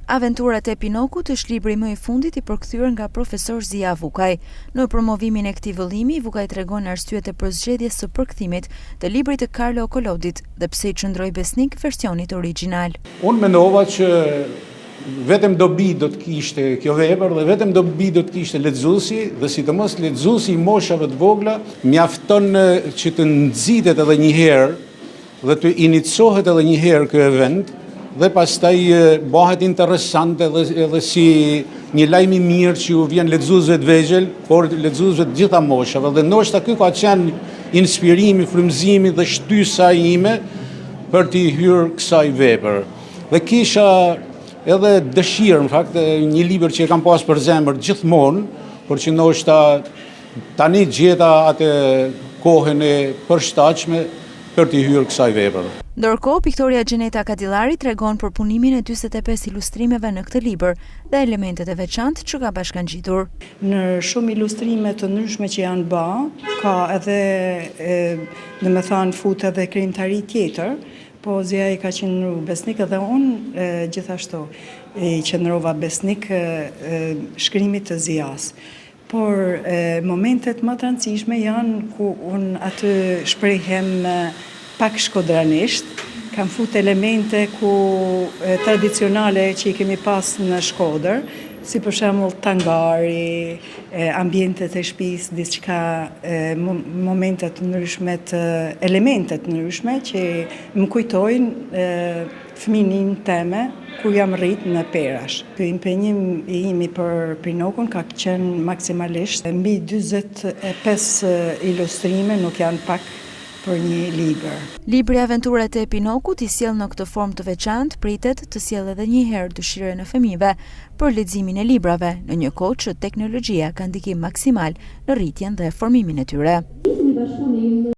Aventurat e Pinokut është libri më i fundit i përkthyer nga profesor Zia Vukaj. Në promovimin e këtij vëllimi, Vukaj tregon arsyet e përzgjedhjes së përkthimit të librit të Carlo Collodit dhe pse i qëndroi besnik versionit origjinal. Unë mendova që vetëm dobi do të kishte kjo vepër dhe vetëm dobi do të kishte lexuesi dhe sidomos lexuesi i moshave të vogla, mjafton që të nxitet edhe një herë dhe të inicohet edhe një herë ky event. Dhe pastaj bëhet interesante edhe si një lajm i mirë që u vjen lexuesve të vegjël, por lexuesve të gjitha moshave. Dhe ndoshta ky ka qenë inspirimi, frymëzimi dhe shtysa ime për të hyrë kësaj vepër. Dhe kisha edhe dëshirë, në fakt, një libër që e kam pas për zemër gjithmonë, por që ndoshta tani gjeta atë kohën e përshtatshme për të hyrë kësaj vepër. Ndërkohë, piktoria Gjeneta Kadillari tregon për punimin e 45 ilustrimeve në këtë libër dhe elementet e veçantë që ka bashkangjitur. Në shumë ilustrime të ndryshme që janë bë, ka edhe, domethënë fut edhe krijimtari tjetër, po Zia i ka qenë besnik edhe unë gjithashtu i qëndrova besnik shkrimit të Zias. Por momentet më të rëndësishme janë ku unë aty shprehem pak shkodranisht, kam fut elemente tradicionale që i kemi pas në Shkodër, si për shembull tangari, ambientet e shtëpisë, diçka momente të ndryshme, elemente të ndryshme që më kujtojnë fëminin teme ku jam rrit në Perash. Ky impenjim i imi për Pinokun ka qenë maksimalisht mbi 45 ilustrime, nuk janë pak për një libër. Libri Aventurat e Pinokut i sjell në këtë formë të veçantë, pritet të sjellë edhe një herë dëshirën e fëmijëve për leximin e librave, në një kohë që teknologjia ka ndikim maksimal në rritjen dhe formimin e tyre.